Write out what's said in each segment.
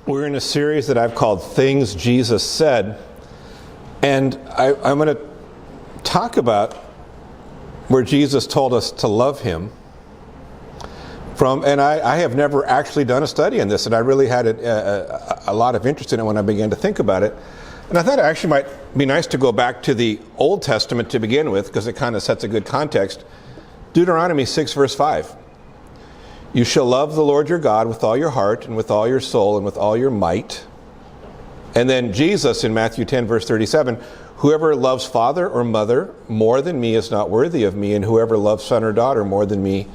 We're in a series that I've called Things Jesus Said. And I'm going to talk about where Jesus told us to love him. And I have never actually done a study on this, and I really had a lot of interest in it when I began to think about it. And I thought it actually might be nice to go back to the Old Testament to begin with, because it kind of sets a good context. Deuteronomy 6, verse 5. You shall love the Lord your God with all your heart and with all your soul and with all your might. And then Jesus in Matthew 10, verse 37, whoever loves father or mother more than me is not worthy of me, and whoever loves son or daughter more than me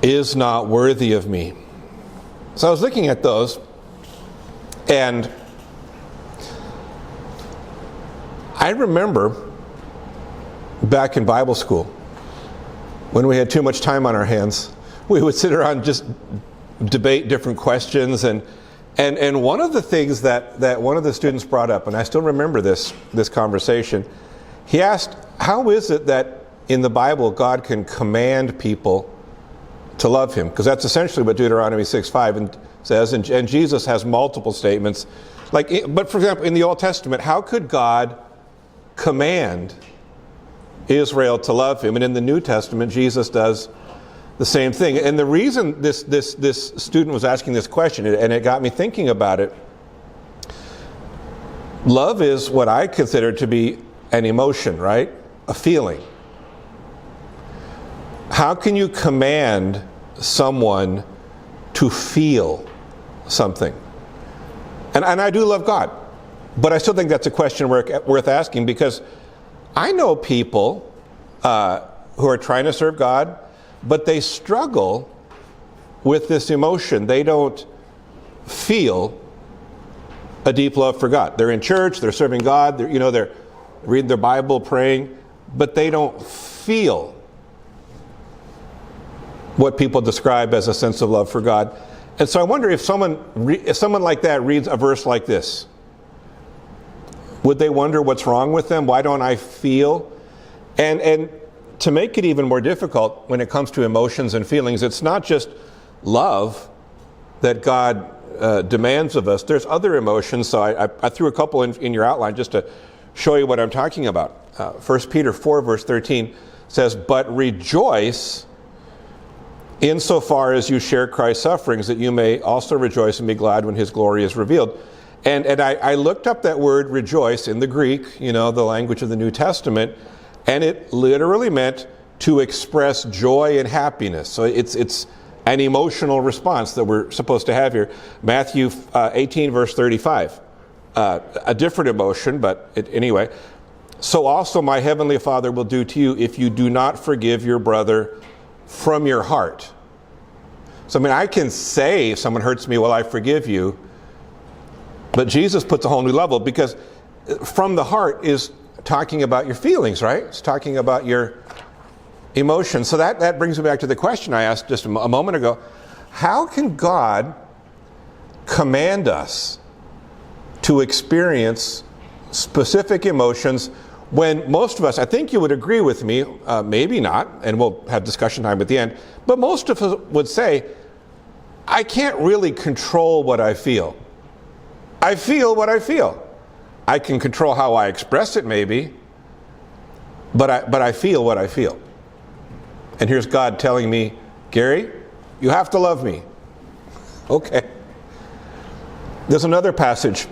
is not worthy of me. So I was looking at those, and I remember back in Bible school when we had too much time on our hands, we would sit around and just debate different questions, and one of the things that one of the students brought up, and I still remember this conversation, he asked, how is it that in the Bible God can command people to love him? Because that's essentially what Deuteronomy 6:5 says, and Jesus has multiple statements. But for example, in the Old Testament, how could God command Israel to love him? And in the New Testament, Jesus does the same thing. And the reason this student was asking this question, and it got me thinking about it, love is what I consider to be an emotion, right? A feeling. How can you command someone to feel something? And I do love God, but I still think that's a question worth asking, because I know people who are trying to serve God, but they struggle with this emotion. They don't feel a deep love for God. They're in church, they're serving God, they're reading their Bible, praying, but they don't feel what people describe as a sense of love for God. And so I wonder if someone like that reads a verse like this, would they wonder what's wrong with them? Why don't I feel? And to make it even more difficult when it comes to emotions and feelings, it's not just love that God demands of us. There's other emotions. So I threw a couple in your outline just to show you what I'm talking about. 1 Peter 4, verse 13 says, but rejoice insofar as you share Christ's sufferings, that you may also rejoice and be glad when his glory is revealed. And I looked up that word rejoice in the Greek, the language of the New Testament, and it literally meant to express joy and happiness. So it's an emotional response that we're supposed to have here. Matthew 18, verse 35. A different emotion, but anyway. So also my heavenly Father will do to you if you do not forgive your brother from your heart. So I can say if someone hurts me, well, I forgive you. But Jesus puts a whole new level, because from the heart is talking about your feelings, right? It's talking about your emotions. So that brings me back to the question I asked just a moment ago. How can God command us to experience specific emotions when most of us, I think you would agree with me, maybe not, and we'll have discussion time at the end, but most of us would say, I can't really control what I feel. I feel what I feel. I can control how I express it maybe, but I feel what I feel. And here's God telling me, Gary, you have to love me. Okay. There's another passage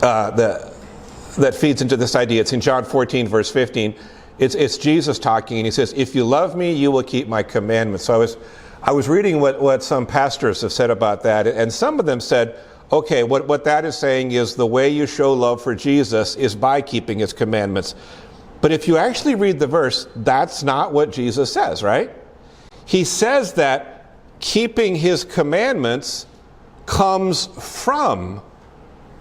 that feeds into this idea. It's in John 14, verse 15. It's Jesus talking, and he says, if you love me, you will keep my commandments. So I was reading what some pastors have said about that, and some of them said, okay, what that is saying is the way you show love for Jesus is by keeping his commandments. But if you actually read the verse, that's not what Jesus says, right? He says that keeping his commandments comes from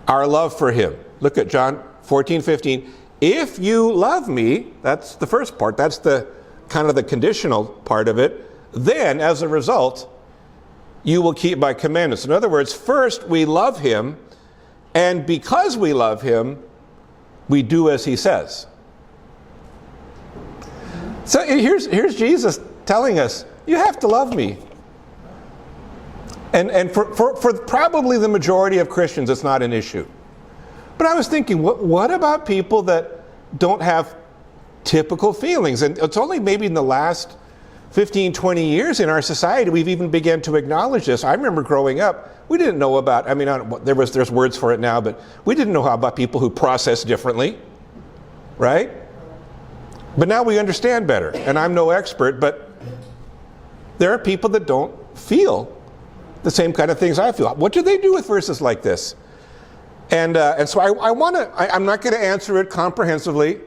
our love for him. Look at John 14:15. If you love me, that's the first part, that's the kind of the conditional part of it, then as a result, you will keep my commandments. In other words, first we love him, and because we love him, we do as he says. So here's Jesus telling us, you have to love me. And for probably the majority of Christians, it's not an issue. But I was thinking, what about people that don't have typical feelings? And it's only maybe in the last 15, 20 years in our society we've even begun to acknowledge this. I remember growing up, we didn't know about, there's words for it now, but we didn't know about people who process differently, right? But now we understand better. And I'm no expert, but there are people that don't feel the same kind of things I feel. What do they do with verses like this? And so I'm not going to answer it comprehensively,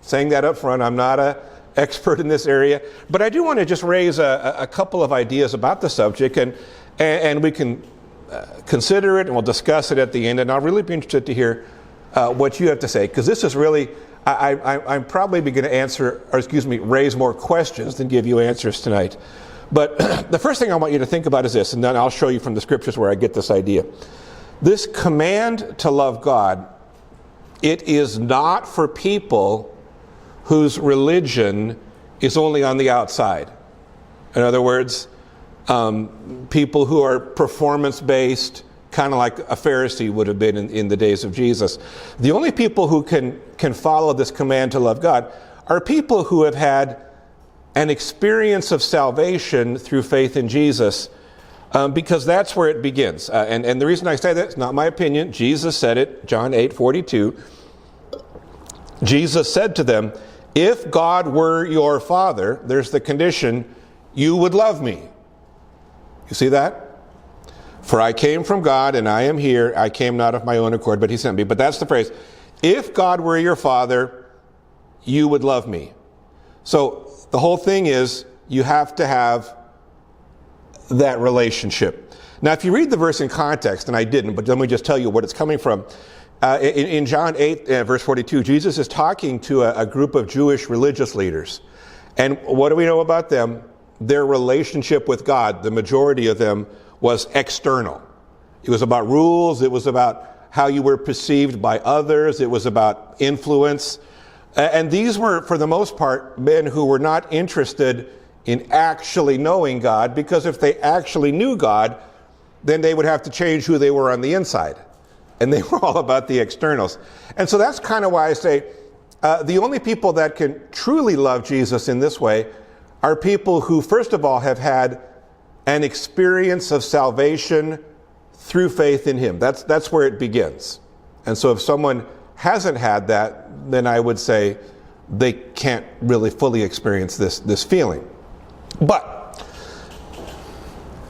saying that up front. I'm not an expert in this area, but I do want to just raise a couple of ideas about the subject, and we can consider it, and we'll discuss it at the end, and I'll really be interested to hear what you have to say, because this is really, I'm probably going to raise more questions than give you answers tonight. But the first thing I want you to think about is this, and then I'll show you from the scriptures where I get this idea. This command to love God, it is not for people whose religion is only on the outside. In other words, people who are performance-based, kind of like a Pharisee would have been in the days of Jesus. The only people who can follow this command to love God are people who have had an experience of salvation through faith in Jesus, because that's where it begins. And the reason I say that, it's not my opinion. Jesus said it, John 8:42. Jesus said to them, if God were your Father, there's the condition, you would love me. You see that? For I came from God and I am here. I came not of my own accord, but he sent me. But that's the phrase. If God were your Father, you would love me. So the whole thing is you have to have that relationship. Now, if you read the verse in context, and I didn't, but let me just tell you what it's coming from. In John 8, verse 42, Jesus is talking to a group of Jewish religious leaders. And what do we know about them? Their relationship with God, the majority of them, was external. It was about rules. It was about how you were perceived by others. It was about influence. And these were, for the most part, men who were not interested in actually knowing God, because if they actually knew God, then they would have to change who they were on the inside. And they were all about the externals. And so that's kind of why I say the only people that can truly love Jesus in this way are people who, first of all, have had an experience of salvation through faith in him. That's where it begins. And so if someone hasn't had that, then I would say they can't really fully experience this feeling. But,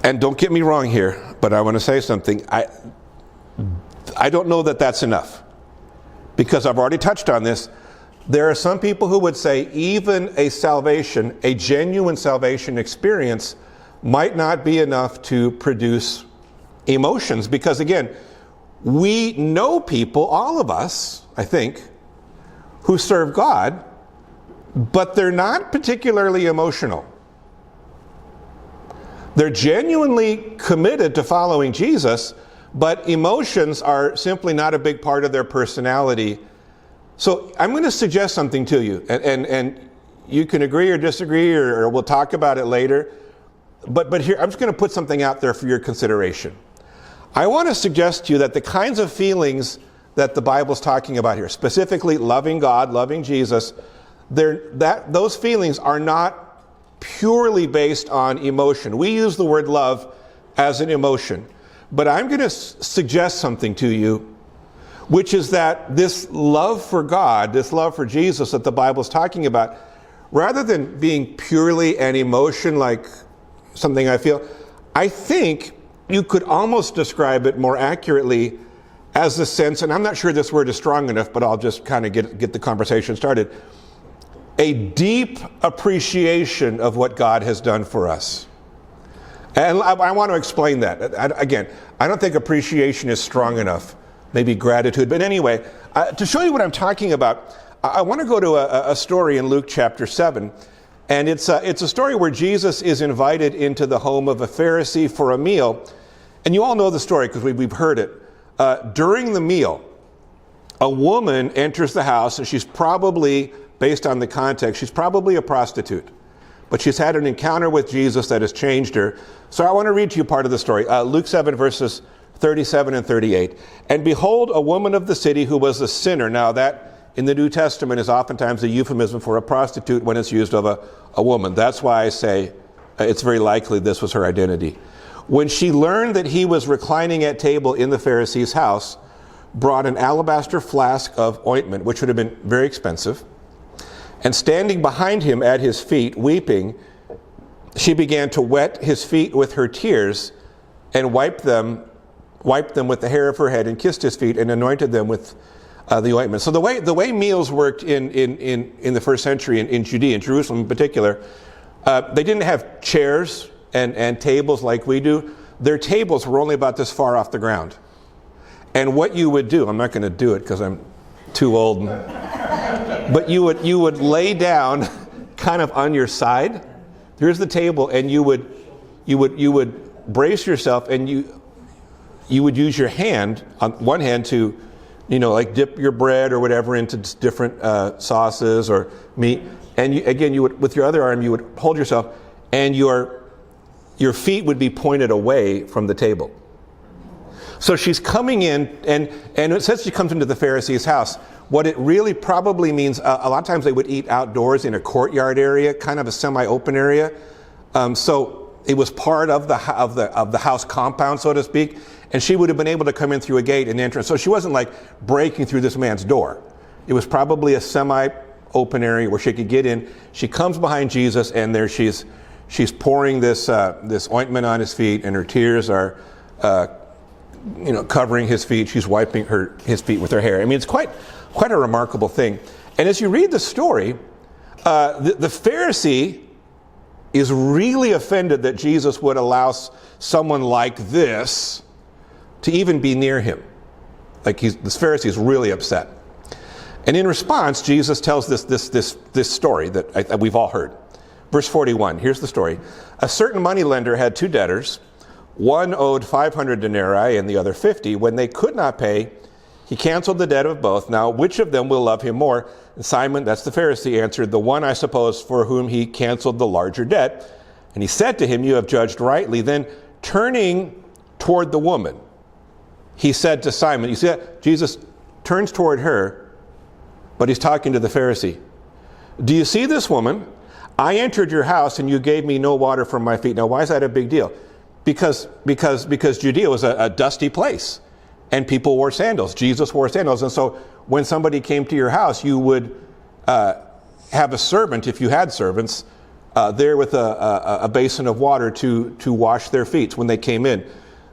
and don't get me wrong here, but I want to say something. I don't know that that's enough, because I've already touched on this. There are some people who would say even a genuine salvation experience might not be enough to produce emotions, because again, we know people, all of us, I think, who serve God, but they're not particularly emotional. They're genuinely committed to following Jesus, but emotions are simply not a big part of their personality. So I'm going to suggest something to you, and you can agree or disagree, or we'll talk about it later. But here, I'm just going to put something out there for your consideration. I want to suggest to you that the kinds of feelings that the Bible's talking about here, specifically loving God, loving Jesus, those feelings are not purely based on emotion. We use the word love as an emotion. But I'm going to suggest something to you, which is that this love for God, this love for Jesus that the Bible's talking about, rather than being purely an emotion like something I feel, I think you could almost describe it more accurately as the sense, and I'm not sure this word is strong enough, but I'll just kind of get the conversation started, a deep appreciation of what God has done for us. And I want to explain that. Again, I don't think appreciation is strong enough. Maybe gratitude. But anyway, to show you what I'm talking about, I want to go to a story in Luke chapter 7. And it's a story where Jesus is invited into the home of a Pharisee for a meal. And you all know the story because we've heard it. During the meal, a woman enters the house, and she's probably, based on the context, she's probably a prostitute. but she's had an encounter with Jesus that has changed her. So I want to read to you part of the story. Luke 7, verses 37 and 38. And behold, a woman of the city who was a sinner. Now that in the New Testament is oftentimes a euphemism for a prostitute when it's used of a woman. That's why I say it's very likely this was her identity. When she learned that he was reclining at table in the Pharisee's house, brought an alabaster flask of ointment, which would have been very expensive, and standing behind him at his feet, weeping, she began to wet his feet with her tears and wiped them with the hair of her head and kissed his feet and anointed them with the ointment. So the way meals worked in the first century in Judea, in Jerusalem in particular, they didn't have chairs and tables like we do. Their tables were only about this far off the ground. And what you would do, I'm not going to do it because I'm too old, but you would lay down kind of on your side. Here's the table, and you would brace yourself, and you would use your hand on one hand to, like dip your bread or whatever into different sauces or meat, and you would, with your other arm, you would hold yourself, and your feet would be pointed away from the table. So she's coming in, and it says she comes into the Pharisee's house. What it really probably means, a lot of times they would eat outdoors in a courtyard area, kind of a semi-open area. So it was part of the house compound, so to speak. And she would have been able to come in through a gate and entrance. So she wasn't like breaking through this man's door. It was probably a semi-open area where she could get in. She comes behind Jesus, and there she's pouring this ointment on his feet, and her tears are covering his feet. She's wiping his feet with her hair. I mean, it's quite a remarkable thing. And as you read the story, the Pharisee is really offended that Jesus would allow someone like this to even be near him. This Pharisee is really upset. And in response, Jesus tells this story that we've all heard. Verse 41, here's the story. A certain moneylender had two debtors. One owed 500 denarii and the other 50. When they could not pay, he canceled the debt of both. Now, which of them will love him more? And Simon, that's the Pharisee, answered, the one, I suppose, for whom he canceled the larger debt. And he said to him, you have judged rightly. Then turning toward the woman, he said to Simon, you see that? Jesus turns toward her, but he's talking to the Pharisee. Do you see this woman? I entered your house and you gave me no water for my feet. Now, why is that a big deal? Because Judea was a dusty place, and people wore sandals. Jesus wore sandals, and so when somebody came to your house, you would have a servant, if you had servants, there with a basin of water to wash their feet when they came in.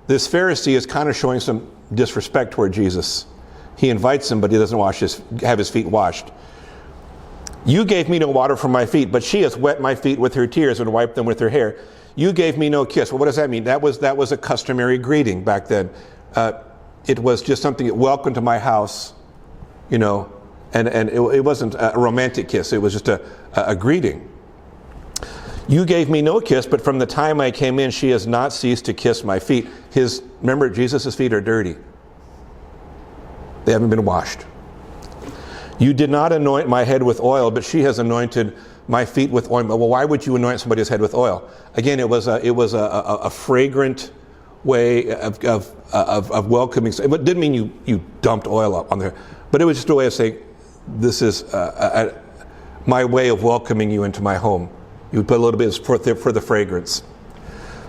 This Pharisee is kind of showing some disrespect toward Jesus. He invites him, but he doesn't have his feet washed. You gave me no water for my feet, but she has wet my feet with her tears and wiped them with her hair. You gave me no kiss. Well, what does that mean? That was a customary greeting back then. It was just something, welcome to my house, and it wasn't a romantic kiss. It was just a greeting. You gave me no kiss, but from the time I came in, she has not ceased to kiss my feet. Remember, Jesus' feet are dirty. They haven't been washed. You did not anoint my head with oil, but she has anointed my feet with ointment. Well, why would you anoint somebody's head with oil? Again, it was a fragrant way of welcoming. It didn't mean you dumped oil up on there, but it was just a way of saying, this is my way of welcoming you into my home. You would put a little bit for the fragrance.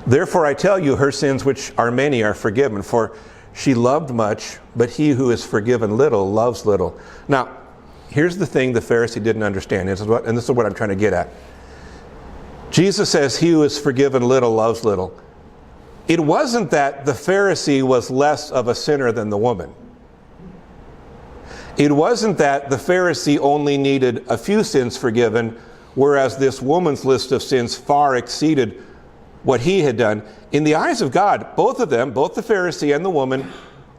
Therefore, I tell you, her sins, which are many, are forgiven. For she loved much, but he who is forgiven little loves little. Now, here's the thing the Pharisee didn't understand, and this is what I'm trying to get at. Jesus says, he who is forgiven little loves little. It wasn't that the Pharisee was less of a sinner than the woman. It wasn't that the Pharisee only needed a few sins forgiven, whereas this woman's list of sins far exceeded what he had done. In the eyes of God, both of them, both the Pharisee and the woman,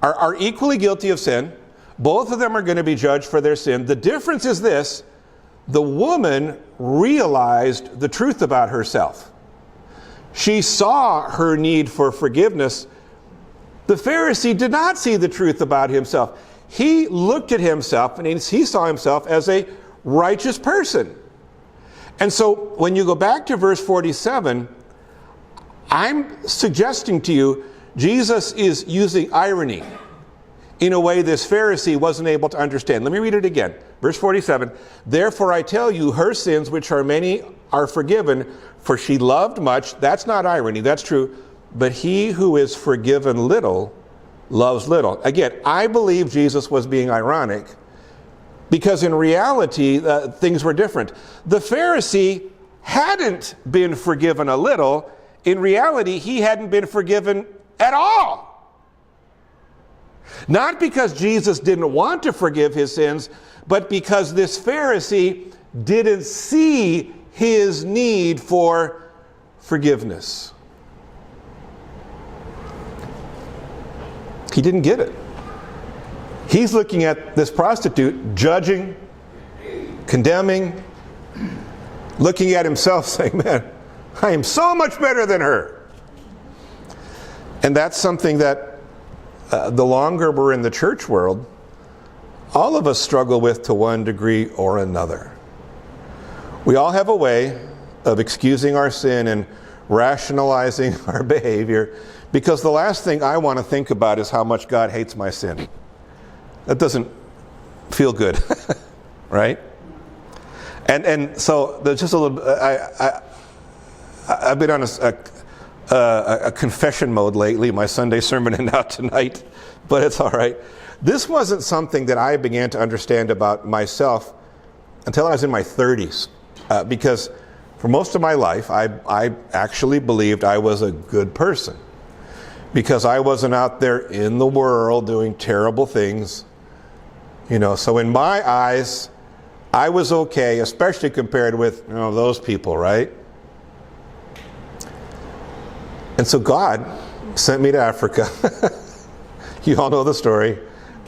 are equally guilty of sin. Both of them are going to be judged for their sin. The difference is this: the woman realized the truth about herself. She saw her need for forgiveness. The Pharisee did not see the truth about himself. He looked at himself and he saw himself as a righteous person. And so when you go back to verse 47, I'm suggesting to you Jesus is using irony in a way this Pharisee wasn't able to understand. Let me read it again. Verse 47, therefore I tell you, her sins, which are many, are forgiven, for she loved much. That's not irony, that's true. But he who is forgiven little loves little. Again, I believe Jesus was being ironic because in reality, things were different. The Pharisee hadn't been forgiven a little. In reality, he hadn't been forgiven at all. Not because Jesus didn't want to forgive his sins, but because this Pharisee didn't see his need for forgiveness. He didn't get it. He's looking at this prostitute, judging, condemning, looking at himself saying, man, I am so much better than her. And that's something that the longer we're in the church world, all of us struggle with to one degree or another. We all have a way of excusing our sin and rationalizing our behavior, because the last thing I want to think about is how much God hates my sin. That doesn't feel good, right? And so there's just a little. I've been on a confession mode lately, my Sunday sermon and now tonight, but it's all right. This wasn't something that I began to understand about myself until I was in my 30s, because for most of my life, I actually believed I was a good person, because I wasn't out there in the world doing terrible things. So in my eyes, I was okay, especially compared with those people, right? And so God sent me to Africa. You all know the story.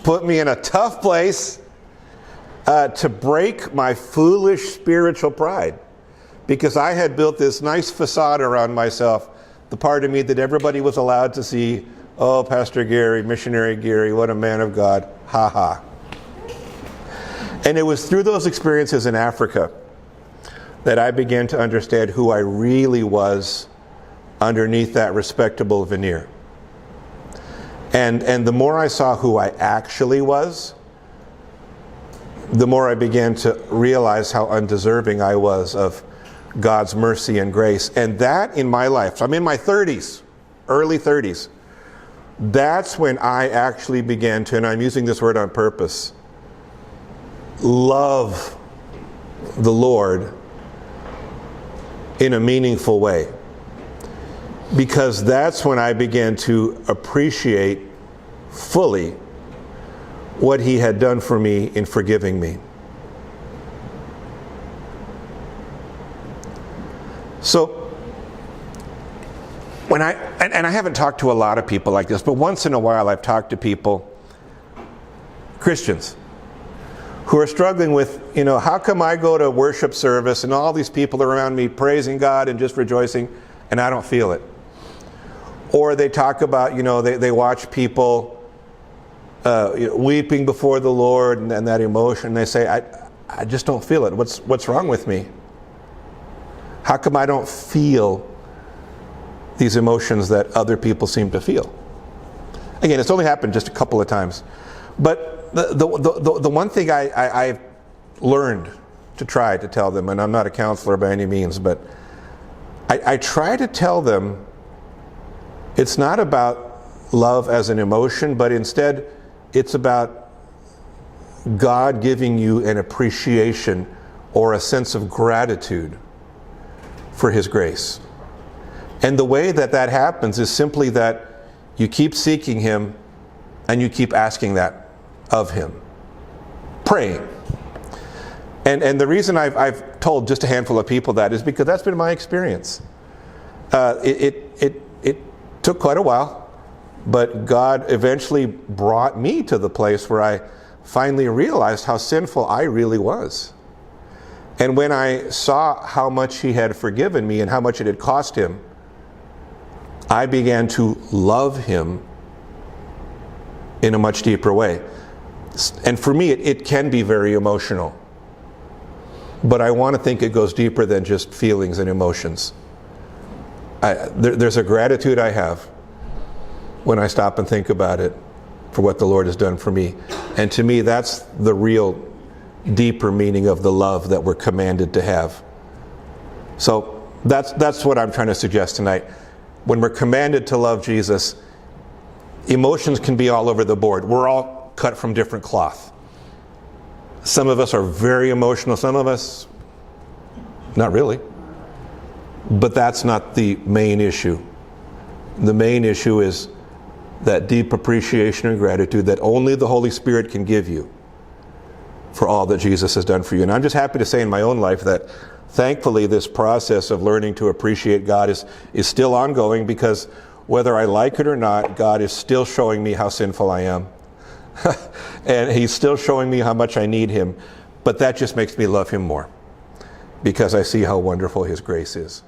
Put me in a tough place to break my foolish spiritual pride, because I had built this nice facade around myself, the part of me that everybody was allowed to see. Oh, Pastor Gary, missionary Gary, what a man of God. Ha ha. And it was through those experiences in Africa that I began to understand who I really was underneath that respectable veneer. And the more I saw who I actually was, the more I began to realize how undeserving I was of God's mercy and grace. And that in my life, so I'm in my 30s, early 30s, that's when I actually began to, and I'm using this word on purpose, love the Lord in a meaningful way. Because that's when I began to appreciate fully what He had done for me in forgiving me. So, when I haven't talked to a lot of people like this, but once in a while I've talked to people, Christians, who are struggling with, how come I go to worship service and all these people are around me praising God and just rejoicing, and I don't feel it? Or they talk about, they watch people weeping before the Lord and that emotion. They say, I just don't feel it. What's wrong with me? How come I don't feel these emotions that other people seem to feel? Again, it's only happened just a couple of times. But the one thing I've learned to try to tell them, and I'm not a counselor by any means, but I try to tell them it's not about love as an emotion, but instead it's about God giving you an appreciation or a sense of gratitude for His grace. And the way that happens is simply that you keep seeking Him and you keep asking that of Him. Praying. And the reason I've told just a handful of people that is because that's been my experience. It took quite a while, but God eventually brought me to the place where I finally realized how sinful I really was. And when I saw how much He had forgiven me and how much it had cost Him, I began to love Him in a much deeper way. And for me, it can be very emotional. But I want to think it goes deeper than just feelings and emotions. There's a gratitude I have when I stop and think about it for what the Lord has done for me. And to me, that's the real deeper meaning of the love that we're commanded to have. So that's what I'm trying to suggest tonight. When we're commanded to love Jesus, emotions can be all over the board. We're all cut from different cloth. Some of us are very emotional, some of us not really. But that's not the main issue. The main issue is that deep appreciation and gratitude that only the Holy Spirit can give you for all that Jesus has done for you. And I'm just happy to say in my own life that thankfully this process of learning to appreciate God is still ongoing, because whether I like it or not, God is still showing me how sinful I am. And He's still showing me how much I need Him. But that just makes me love Him more, because I see how wonderful His grace is.